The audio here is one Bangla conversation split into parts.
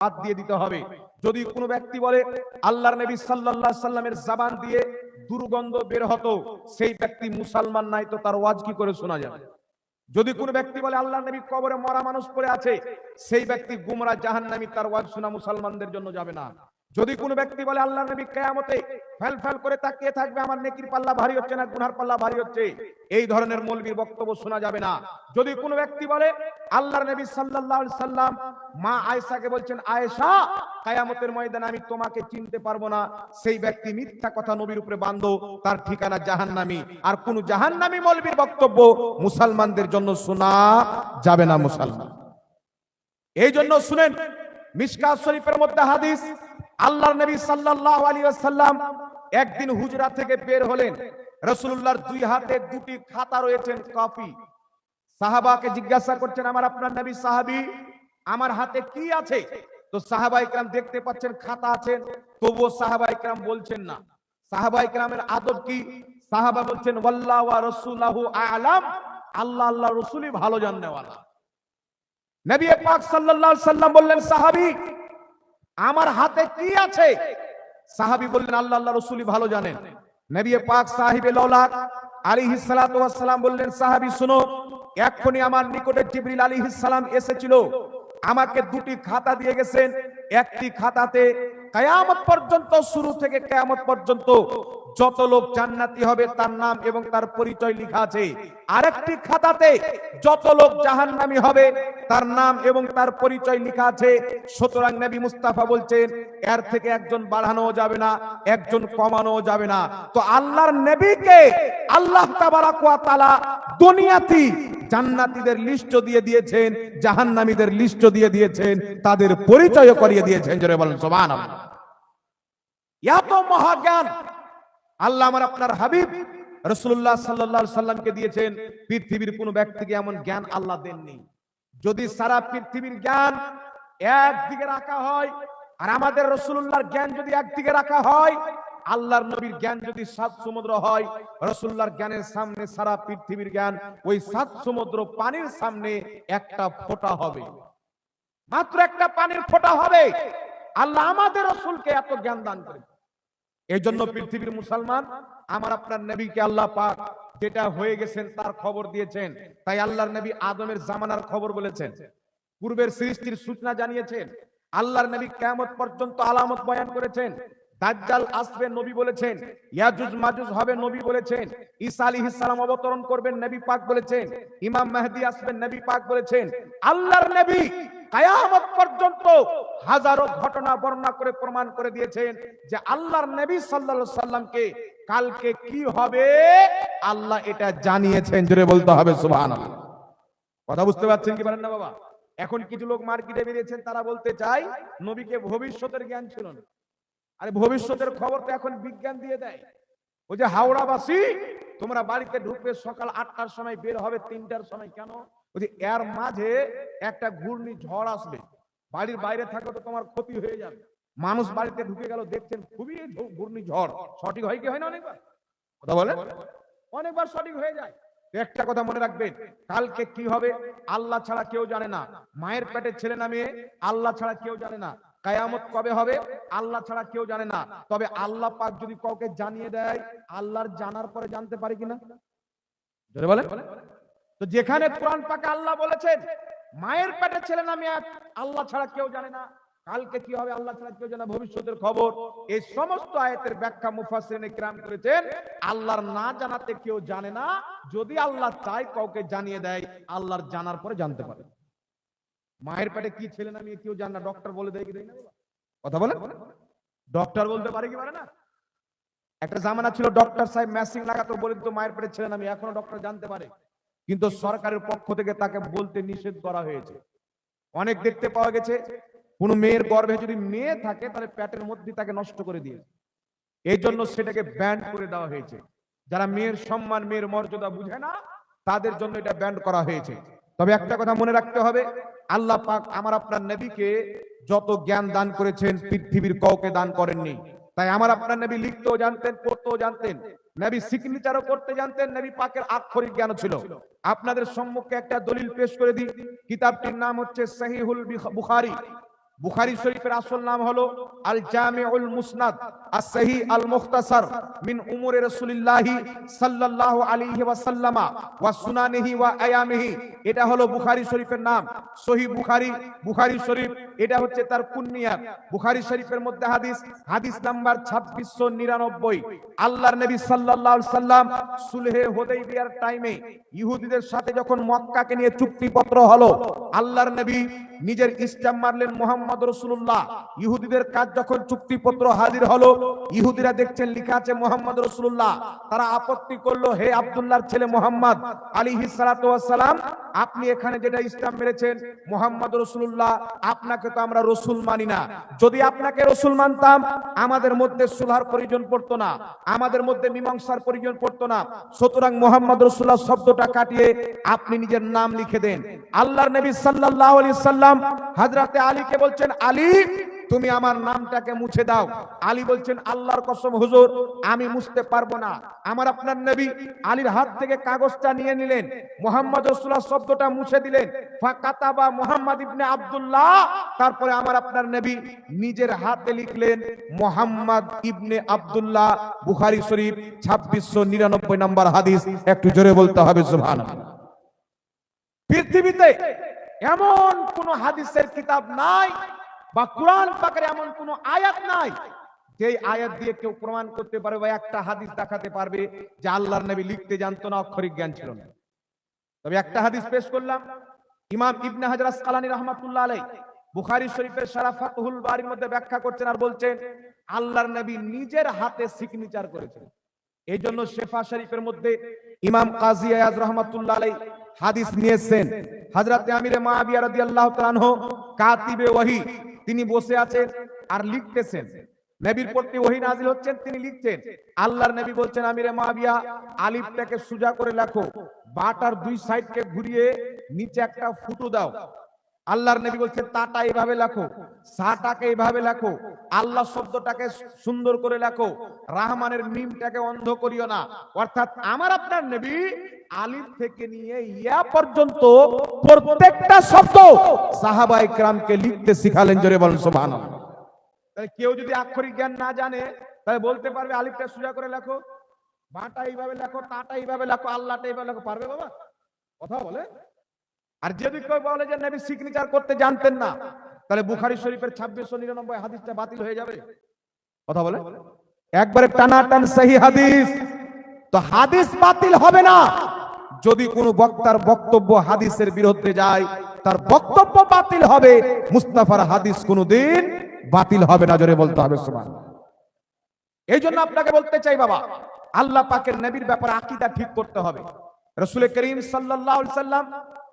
বাদ দিয়ে দিতে হবে। যদি কোনো ব্যক্তি বলে আল্লাহর নবী সাল্লাল্লাহু আলাইহি সাল্লামের জবান দিয়ে দুর্গন্ধ বের হতো, সেই ব্যক্তি মুসলমান নাই, তো তার ওয়াজ কি করে শোনা যাবে? যদি কোনো ব্যক্তি বলে আল্লাহর নবী কবরে মরা মানুষ পড়ে আছে, সেই ব্যক্তি গুমরা জাহান্নামী, তার ওয়াজ শোনা মুসলমানদের জন্য যাবে না। যদি কোনো ব্যক্তি বলে আল্লাহর নবী কিয়ামতে ফেল ফেল করে তাকিয়ে থাকবে, আমার নেকির পাল্লা ভারী হচ্ছে না গুনার পাল্লা ভারী হচ্ছে, এই ধরনের মৌলবীর বক্তব্য শোনা যাবে না। যদি কোনো ব্যক্তি বলে আল্লাহর নবী সাল্লাল্লাহু আলাইহি সাল্লাম মা আয়েশাকে বলছেন, আয়েশা কিয়ামতের ময়দানে আমি তোমাকে চিনতে পারবো না, সেই ব্যক্তি মিথ্যা কথা নবীর উপরে বাঁধো, তার ঠিকানা জাহান্নামী। আর কোন জাহান্নামী মৌলবীর বক্তব্য মুসলমানদের জন্য শোনা যাবে না। মুসলমান এই জন্য শুনেন, মিশকাত শরীফের মধ্যে হাদিস, আল্লাহর নবী সাল্লাল্লাহু আলাইহি ওয়াসাল্লাম একদিন হুজরা থেকে বের হলেন, রাসূলুল্লাহর দুই হাতে দুটি খাতা রয়েছেন, কপি। সাহাবাকে জিজ্ঞাসা করছেন, আমার আপনার নবী সাহাবী, আমার হাতে কি আছে? তো সাহাবায়ে কেরাম দেখতে পাচ্ছেন খাতা আছে, তবুও সাহাবায়ে কেরাম বলছেন না। সাহাবায়ে কেরামের আদব কি? সাহাবা বলছেন, ওয়াল্লাহু ওয়া রাসূলুহু আ'লাম, আল্লাহ আল্লাহ রাসূলই ভালো জানেওয়ালা। নবী পাক সাল্লাল্লাহু আলাইহি সাল্লাম বললেন, সাহাবী আমার হাতে কি আছে? সাহাবী বললেন, আল্লাহ আল্লাহ রাসূলই ভালো জানেন। নবী পাক সাহিবে লওলাক আলাইহিস সালাতু ওয়াস সালাম বললেন, সাহাবী শুনো, এক্ষুনি আমার নিকটে জিবরিল আলাইহিস সালাম এসেছিল, আমাকে দুটি খাতা দিয়ে গেছেন। একটি খাতাতে কিয়ামত পর্যন্ত, শুরু থেকে কিয়ামত পর্যন্ত যত লোক জান্নাতি হবে তার নাম এবং তার পরিচয় লেখা আছে। আরেকটি খাতাতে যত লোক জাহান্নামী হবে তার নাম এবং তার পরিচয় লেখা আছে। সুতরাং নবী মুস্তাফা বলছেন, এর থেকে একজন বাড়ানো যাবে না, একজন কমানো যাবে না। তো আল্লাহর নবীকে আল্লাহ তাবারাক ওয়া তাআলা দুনিয়াতে জান্নাতীদের লিস্ট দিয়ে দিয়েছেন, জাহান্নামীদের লিস্ট দিয়ে দিয়েছেন, তাদের পরিচয় করিয়ে দিয়েছেন। জোরে বলেন সুবহানাল্লাহ। এত মহাজ্ঞান আল্লাহ আমার আপনার হাবিব রাসূলুল্লাহ সাল্লাল্লাহু আলাইহি সাল্লামকে দিয়েছেন। পৃথিবীর কোন ব্যক্তিকে এমন জ্ঞান আল্লাহ দেননি। যদি সারা পৃথিবীর জ্ঞান একদিকে রাখা হয়, আর আমাদের রাসূলুল্লাহর জ্ঞান যদি একদিকে রাখা হয়, আল্লাহর নবীর জ্ঞান যদি 7 সমুদ্র হয়, রাসূলুল্লাহর জ্ঞানের সামনে সারা পৃথিবীর জ্ঞান ওই 7 সমুদ্র পানির সামনে একটা ফোঁটা হবে, মাত্র একটা পানির ফোঁটা হবে। আল্লাহ আমাদের রাসূলকে এত জ্ঞান দান করেন। এই জন্য পৃথিবীর মুসলমান আমার আপনার নবীকে আল্লাহ পাক যেটা হয়ে গেছেন তার খবর দিয়েছেন। তাই আল্লাহর নবী আদমের জামানার খবর বলেছেন, পূর্বের সৃষ্টির সূচনা জানিয়েছেন। আল্লাহর নবী কিয়ামত পর্যন্ত আলামত বয়ান করেছেন। দাজ্জাল আসবে নবী বলেছেন, ইয়াজুজ মাজুজ হবে নবী বলেছেন, ঈসা আলাইহিস সালাম অবতরণ করবেন নবী পাক বলেছেন, ইমাম মেহেদী আসবেন নবী পাক বলেছেন। আল্লাহর নবী কিয়ামত পর্যন্ত হাজারো ঘটনা বর্ণনা করে প্রমাণ করে দিয়েছেন যে আল্লাহর নবী সাল্লাল্লাহু আলাইহি সাল্লামকে কালকে কি হবে আল্লাহ এটা জানিয়েছেন। জোরে বলতে হবে সুবহানাল্লাহ। কথা বুঝতে পারছেন কি পারেন না বাবা? এখন কিছু লোক মার্কেটে বেরিয়েছেন, তারা বলতে চায় নবীকে ভবিষ্যতের জ্ঞান ছিল না। আরে ভবিষ্যতের খবর তো এখন বিজ্ঞান দিয়ে দেয়। ওই যে হাওড়াবাসী, তোমরা বাড়িতে ঢুকবে সকাল 8টার সময়, বের হবে 3টার সময়, কেন? ওই যে এর মাঝে একটা ঘূর্ণি ঝড় আসবে, বাড়ির বাইরে থাকো তো তোমার ক্ষতি হয়ে যাবে। মানুষ বাড়িতে ঢুকে গেল, দেখছেন খুবই ঘূর্ণি ঝড়। সঠিক হয় কি হয় না? অনেকবার কথা বলেন, অনেকবার সঠিক হয়ে যায়। একটা কথা মনে রাখবেন, কালকে কি হবে আল্লাহ ছাড়া কেউ জানে না। মায়ের পেটের ছেলে না মেয়ে, আল্লাহ ছাড়া কেউ জানে না। কিয়ামত কবে হবে আল্লাহ ছাড়া কেউ জানে না। তবে আল্লাহ পাক যদি কাউকে জানিয়ে দেয়, আল্লাহর জানার পরে জানতে পারে কিনা? জোরে বলেন। তো যেখানে কোরআন পাকে আল্লাহ বলেছেন মায়ের পেটের ছেলে না মেয়ে আল্লাহ ছাড়া কেউ জানে না, কালকে কি হবে আল্লাহ ছাড়া কেউ জানে না, ভবিষ্যতের খবর, এই সমস্ত আয়াতের ব্যাখ্যা মুফাসসিরিনে কিরাম করেছেন। আল্লাহর না জানাতে কেউ জানে না, যদি আল্লাহ চায় কাউকে জানিয়ে দেয়, আল্লাহর জানার পরে জানতে পারে। মায়ের পেটে কি ছেলে না মেয়ে কেউ জানে না, ডক্টর বলে দেয় কি দেয় না? কথা বলেন, ডক্টর বলতে পারে কি পারে না? একটা জামানা ছিল ডক্টর সাহেব মেশিন লাগাতো, বলে তো মায়ের পেটে ছেলে না মেয়ে, এখনো ডক্টর জানতে পারে, কিন্তু সরকারের পক্ষ থেকে তাকে বলতে নিষেধ করা হয়েছে। অনেক দেখতে পাওয়া গেছে কোন মেয়ের গর্ভে যদি মেয়ে থাকে তাহলে পেটের মধ্যে তাকে নষ্ট করে দিয়েছে, এই জন্য সেটাকে ব্যান করে দেওয়া হয়েছে। যারা মেয়ের সম্মান মেয়ের মর্যাদা বুঝে না তাদের জন্য এটা ব্যান করা হয়েছে। তবে একটা কথা মনে রাখতে হবে, আল্লাহ পাক আমার আপনার নবীকে যত জ্ঞান দান করেছেন পৃথিবীর কাউকে দান করেননি। তাই আমার আপনার নবী লিখতেও জানতেন, পড়তেও জানতেন, নবী সিগনেচারও করতে জানতেন, নবী পাকের আক্ষরিক জ্ঞান ছিল। আপনাদের সম্মুখে একটা দলিল পেশ করে দিই, কিতাবটির নাম হচ্ছে সহিহুল বুখারী। বুখারী শরীফের আসল নাম হলো আল জামিউল মুসনাদ আস-সহিহ আল মুখতাসার মিন উমুরি রাসূলিল্লাহ সাল্লাল্লাহু আলাইহি ওয়াসাল্লাম ওয়া সুনানিহি ওয়া আয়ামিহি। এটা হলো বুখারী শরীফের নাম। সহিহ বুখারী, বুখারী শরীফ, এটা হচ্ছে তার কুনিয়াত। বুখারী শরীফের মধ্যে হাদিস নাম্বার 2699। আল্লাহর নবী সাল্লাল্লাহু আলাইহি সাল্লাম সুলহে হুদাইবিয়ার টাইমে ইহুদিদের সাথে যখন মক্কাকে নিয়ে চুক্তিপত্র হলো, আল্লাহর নবী নিজের ইসলাম মারলেন মুহাম্মদ রাসূলুল্লাহ। ইহুদিদের কাজ যখন চুক্তিপত্র হাজির হলো, ইহুদিরা দেখছেন লেখা আছে মুহাম্মদ রাসূলুল্লাহ। তারা আপত্তি করলো, হে আব্দুল্লাহর ছেলে মুহাম্মদ আলাইহিস সালাতু ওয়াস সালাম, আপনি এখানে যেটা ইসলাম মেরেছেন মুহাম্মদ রাসূলুল্লাহ, আপনাকে তো আমরা রাসূল মানি না। যদি আপনাকে রাসূল মানতাম আমাদের মধ্যে সুলহার প্রয়োজন পড়তো না, আমাদের মধ্যে মীমাংসার প্রয়োজন পড়তো না। সুতরাং মুহাম্মদ রাসূলুল্লাহ শব্দটা কাটিয়ে আপনি নিজের নাম লিখে দেন। আল্লাহর নবী সাল্লাল্লাহু আলাইহি সাল্লাম হযরতে আলীকে বলছেন, আলী তুমি আমার নামটাকে মুছে দাও। আলী বলছেন, আল্লাহর কসম হুজুর আমি মুছতে পারবো না। আমার আপনার নবী আলীর হাত থেকে কাগজটা নিয়ে নিলেন, মুহাম্মদ রাসূলুল্লাহ শব্দটা মুছে দিলেন। ফাকাতাবা মুহাম্মদ ইবনে আব্দুল্লাহ। তারপরে আমার আপনার নবী নিজের হাতে লিখলেন মুহাম্মদ ইবনে আব্দুল্লাহ। বুখারী শরীফ 2699 নম্বর হাদিস। একটু জোরে বলতে হবে সুবহানাল্লাহ। পৃথিবীতে এমন কোন হাদিসের কিতাব নাই বা কুরআন পাকের এমন কোন আয়াত নাই যে আয়াত দিয়ে কেউ প্রমাণ করতে পারবে বা একটা হাদিস দেখাতে পারবে যে আল্লাহর নবী লিখতে জানতো না, অক্ষরিক জ্ঞান ছিল না। তবে একটা হাদিস পেশ করলাম, ইমাম ইবনে হাজার আসকালানী রাহমাতুল্লাহ আলাইহি বুখারী শরীফের শারা ফাতহুল বারির মধ্যে ব্যাখ্যা করছেন আর বলছেন আল্লাহর নবী নিজের হাতে সিগনেচার করেছেন। এই জন্য শেফা শরীফের মধ্যে ইমাম কাজী আয়াজ রাহমাতুল্লাহ আলাইহি হাদিস নিয়েছেন। হযরতে আমিরে মুআবিয়া রাদিয়াল্লাহু তাআলা আনহু কাতিবে ওহী, তিনি বসে আছেন আর লিখতেছেন। নবীর প্রতি ওহী নাযিল হচ্ছেন, তিনি লিখছেন। আল্লাহর নবী বলছেন, আমিরে মুআবিয়া আলিফটাকে সোজা করে লেখো, বাটার দুই সাইডকে ঘুরিয়ে নিচে একটা ফুটো দাও। আল্লাহর নবী বলছেন, তাটা এইভাবে লেখো, সাটাকে এইভাবে লেখো, আল্লাহ শব্দটাকে সুন্দর করে লেখো, রহমানের মিমটাকে অন্ধ করিও না। অর্থাৎ আমার আপনার নবী আলিফ থেকে নিয়ে ইয়া পর্যন্ত প্রত্যেকটা শব্দ সাহাবায়ে কেরামকে লিখতে শিখালেন। জোরে বলেন সুবহানাল্লাহ। তাহলে কেউ যদি আক্ষরিক জ্ঞান না জানে তাহলে বলতে পারবে আলিফটা সোজা করে লেখো, বাটা এইভাবে লেখো, তাটা এইভাবে লেখো, আল্লাহটা এইভাবে লেখো, পারবে বাবা? কথা বলে। আর যদি কেউ বলে যে নবী সিগনেচার করতে জানতেন না, তাহলে বুখারী শরীফের 2699 হাদিসটা বাতিল হয়ে যাবে। কথা বলে একবারে টানাটান সহিহ হাদিস। তো হাদিস বাতিল হবে না যদি কোনো বক্তার বক্তব্য হাদিসের বিরুদ্ধে যায়, তার বক্তব্য বাতিল হবে, মুস্তাফার হাদিস কোনোদিন বাতিল হবে না। জোরে বলতে হবে সুবহানাল্লাহ। এই জন্য আপনাকে বলতে চাই বাবা, আল্লাহ পাকের নবীর ব্যাপারে আকীদা ঠিক করতে হবে। রাসূল করিম সাল্লাল্লাহু আলাইহি সাল্লাম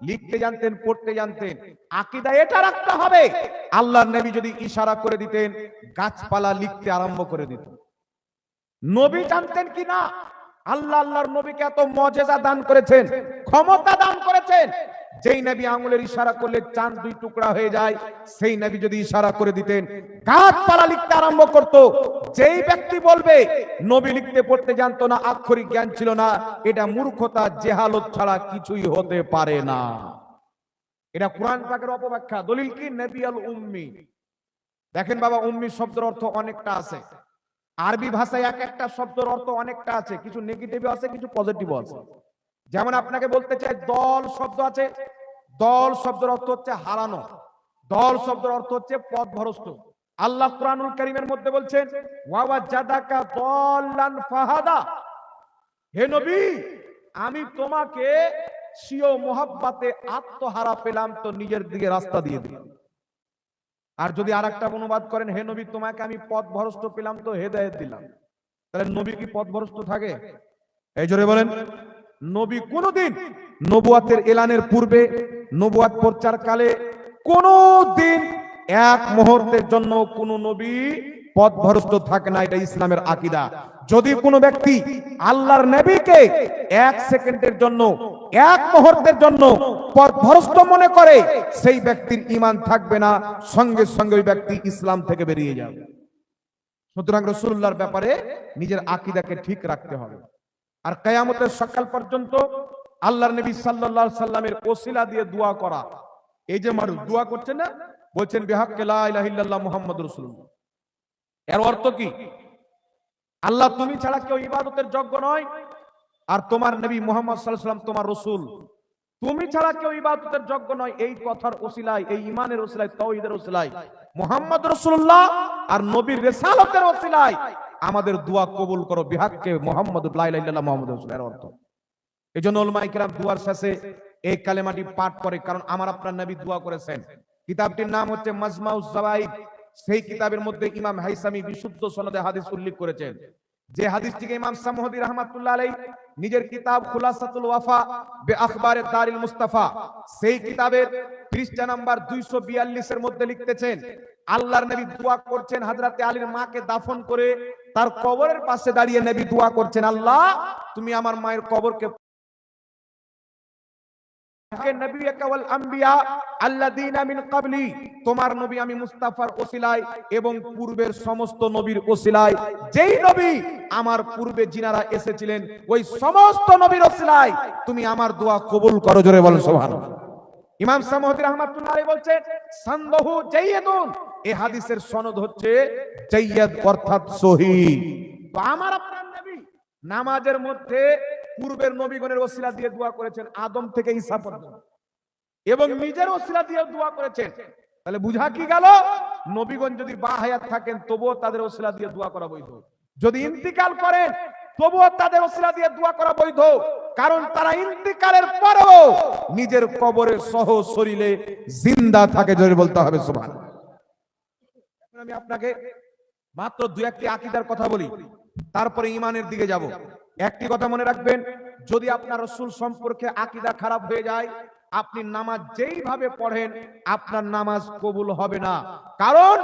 লিখতে জানতেন, পড়তে জানতেন, আকীদা এটা রাখতে হবে। আল্লাহর নবী যদি ইশারা করে দিতেন, গাছপালা লিখতে আরম্ভ করে দিত। নবী জানতেন কি না আল্লাহর নবীকে এত মুজিজা দান করেছেন, ক্ষমতা দান করেছেন। যেই নবী আঙ্গুলের ইশারা করলে চাঁদ দুই টুকরা হয়ে যায়, সেই নবী যদি ইশারা করে দিতেন গাছপালা লিখতে আরম্ভ করত। যেই ব্যক্তি বলবে নবী লিখতে পড়তে জানতো না, আক্ষরিক জ্ঞান ছিল না, এটা মূর্খতা, জেহালত ছাড়া কিছুই হতে পারে না। এটা কোরআন পাকের অপব্যাখ্যা। দলিল কি? নবী আল উম্মি। দেখেন বাবা, উম্মি শব্দের অর্থ অনেকটা আছে। আরবি ভাষায় এক একটা শব্দের অর্থ অনেকটা আছে, কিছু নেগেটিভ আছে, কিছু পজিটিভ আছে। যেমন আপনাকে বলতে চাই, দল শব্দ আছে, দল শব্দের অর্থ হচ্ছে হারানো, দল শব্দের অর্থ হচ্ছে পথভ্রষ্ট। আল্লাহ কুরআনুল কারীমের মধ্যে বলছেন, ওয়া ওয়াজাদাকা দাল্লান ফাহাদা, হে নবী আমি তোমাকে স্বীয় মোহাব্বতে আত্মহারা পেলাম তো নিজের দিকে রাস্তা দিয়ে দিলাম। আর যদি আরেকটা অনুবাদ করেন, হে নবী তোমাকে আমি পথভ্রষ্ট পেলাম তো হেদায়েত দিলাম, তাহলে নবী কি পথভ্রষ্ট থাকে? এই জোরে বলেন। নবী কোনদিন নবুয়াতের এলানের পূর্বে, নবুয়াত প্রচার কালে কোনদিন এক মুহূর্তের জন্য কোন নবী পথভ্রষ্ট থাকে না। এটা ইসলামের আকীদা। যদি কোনো ব্যক্তি আল্লাহর নবীকে এক সেকেন্ডের জন্য, এক মুহূর্তের জন্য পথভ্রষ্ট মনে করে, সেই ব্যক্তির ঈমান থাকবে না, সঙ্গে সঙ্গে ওই ব্যক্তি ইসলাম থেকে বেরিয়ে যাবে। সুতরাং রাসূলুল্লাহর ব্যাপারে নিজের আকীদাকে ঠিক রাখতে হবে। আর কিয়ামতের সকাল পর্যন্ত আল্লাহর নবী সাল্লাল্লাহু আলাইহি সাল্লামের ওসিলা দিয়ে দোয়া করা। এই যে মানুষ দোয়া করছে না, বলছেন বিহাক্কে লা ইলাহা ইল্লাল্লাহ মুহাম্মাদুর রাসূলুল্লাহ। এর অর্থ কি? আল্লাহ তুমি ছাড়া কেউ ইবাদতের যোগ্য নয়, আর তোমার নবী মুহাম্মদ সাল্লাল্লাহু আলাইহি ওয়াসাল্লাম তোমার রাসূল। তুমি ছাড়া কেউ ইবাদতের যোগ্য নয়, এই কথার ওসিলায়, এই ঈমানের ওসিলায়, তাওহীদের ওসিলায়, মুহাম্মদ রাসূলুল্লাহ আর নবীর রিসালাতের ওসিলায় আমাদের দোয়া কবুল করো বিহাক্কে মুহাম্মদ লা ইলাহা ইল্লাল্লাহ মুহাম্মাদুর রাসূলুল্লাহ। এর অর্থ এজন্য উলামায়ে কেরাম দুয়ার শেষে এই কালেমাটি পাঠ করে, কারণ আমার আপনার নবী দোয়া করেছেন। কিতাবটির নাম হচ্ছে মাজমাউজ জাওয়াইদ। সেই কিতাবের মধ্যে ইমাম হাইসামি বিশুদ্ধ সনদে হাদিস উল্লেখ করেছেন, যে হাদিসটিকে ইমাম সামহদি রাহমাতুল্লাহ আলাইহি নিজের কিতাব খুলাসাতুল ওয়াফা বে আখবারে দারিল মুস্তাফা, সেই কিতাবের পৃষ্ঠা নাম্বার 242 এর মধ্যে লিখতেছেন, আল্লাহর নবী দোয়া করছেন হযরতে আলীর মাকে দাফন করে তার কবরের পাশে দাঁড়িয়ে নবী দোয়া করছেন, আল্লাহ তুমি আমার মায়ের কবরকে তোমার নবী আমি মুস্তাফার ওসিলায় এবং পূর্বের সমস্ত নবীর ওসিলায়, যেই নবী আমার পূর্বে জিনারা এসেছিলেন ওই সমস্ত নবীর ওসিলায় তুমি আমার দোয়া কবুল করো। জোরে বলেন সুবহানাল্লাহ। ইমাম সামহদি রাহমাতুল্লাহ আলাইহি বলছেন সানদহু জাইয়্যিদুন, এই হাদিসের সনদ হচ্ছে জাইয়্যিদ অর্থাৎ সহিহ। তো আমার আপনার নবী নামাজের মধ্যে পূর্বের নবীগণের ওসিলা দিয়ে দোয়া করেছেন আদম থেকে ঈসা পর্যন্ত, এবং নিজের ওসিলা দিয়ে দোয়া করেছেন। তাহলে বুঝা কি গেল? নবীগণ যদি বাহায়াত থাকেন তবুও তাদের ওসিলা দিয়ে দোয়া করা বৈধ, যদি ইন্তিকাল করেন তবুও তাদের ওসিলা দিয়ে দোয়া করা বৈধ, কারণ তারা ইন্তিকালের পরেও নিজের কবরের সহ শরীরে জিন্দা থাকে। জোরে বলতে হবে সুবহানাল্লাহ। এখন আমি আপনাকে মাত্র দুই একটি আকীদার কথা বলি, তারপরে ঈমানের দিকে যাব। একটি কথা মনে রাখবেন, যদি আপনার রাসূল সম্পর্কে আকীদা খারাপ হয়ে যায়, আপনি নামাজ যেইভাবে পড়েন আপনার নামাজ কবুল হবে না। কারণ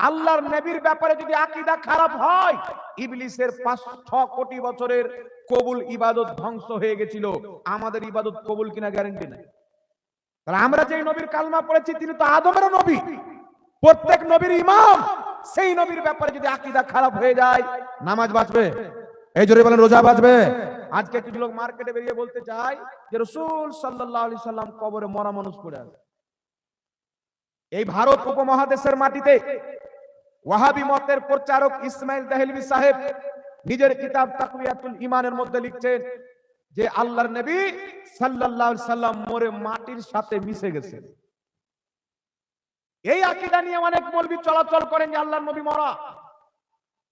আল্লাহর নবীর ব্যাপারে যদি আকীদা খারাপ হয়, ইবলিসের 5-6 কোটি বছরের কবুল ইবাদত ধ্বংস হয়ে গেছিল, আমাদের ইবাদত কবুল কিনা গ্যারান্টি নাই। তাহলে আমরা যেই নবীর কালমা পড়েছি তিনি তো আদমের নবী, প্রত্যেক নবীর ইমাম। সেই নবীর ব্যাপারে যদি আকীদা খারাপ হয়ে যায়, নামাজ বাঁচবে? এই জোরে বলেন, রোজা বাঁচবে? আজকে কিছু লোক মার্কেটে বেরিয়ে বলতে চায় যে রাসূল সাল্লাল্লাহু আলাইহি সাল্লাম কবরে মরা মানুষ পড়ে আছে। এই ভারত উপমহাদেশের মাটিতে ওয়াহাবি মতের প্রচারক ইসমাইল দেহলভী সাহেব নিজের কিতাব তাকওয়াতুল ঈমানের মধ্যে লিখছেন যে আল্লাহর নবী সাল্লাল্লাহু আলাইহি সাল্লাম মরে মাটির সাথে মিশে গেছেন। এই আকীদা নিয়ে অনেক মৌলবি চলাচল করেন যে আল্লাহর নবী মরা।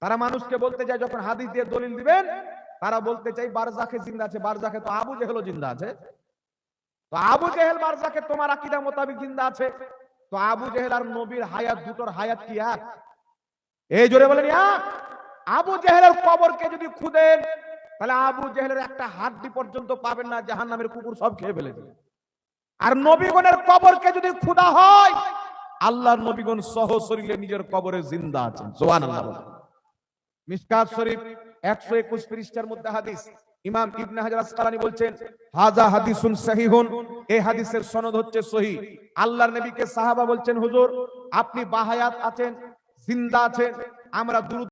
তারা মানুষকে বলতে চায়, যখন হাদিস দিয়ে দলিল দিবেন তারা বলতে চাই বারজাখে জিন্দা আছে। বারজাখে তো আবু জেহেলও জিন্দা আছে। তো আবু জেহেল বারজাখে তোমার আকীদা মোতাবেক জিন্দা আছে, তো আবু জেহেল আর নবীর হায়াত, দুটোর হায়াত কি এক? এই জোরে বলেন এক। আবু জেহেলের কবরকে যদি খুদেন তাহলে আবু জেহেলের একটা হাড্ডি পর্যন্ত পাবেন না, জাহান্নামের কুকুর সব খেয়ে ফেলেছে। আর নবীগণের কবরকে যদি খুদা হয়, আল্লাহর নবীগণ সহ শরীরে নিজের কবরে জিন্দা আছেন। সুবহানাল্লাহ। মিশকাত শরীফ 121 পৃষ্ঠার মধ্যে হাদিস, ইমাম ইবনে হাজার আসকালানী বলছেন হাযা হাদিসুন সহিহুন, এই হাদিসের সনদ হচ্ছে সহিহ। আল্লাহর নবীকে সাহাবা বলছেন, হুজুর আপনি বাহায়াত আছেন, জিন্দা আছেন, আমরা দুরূদ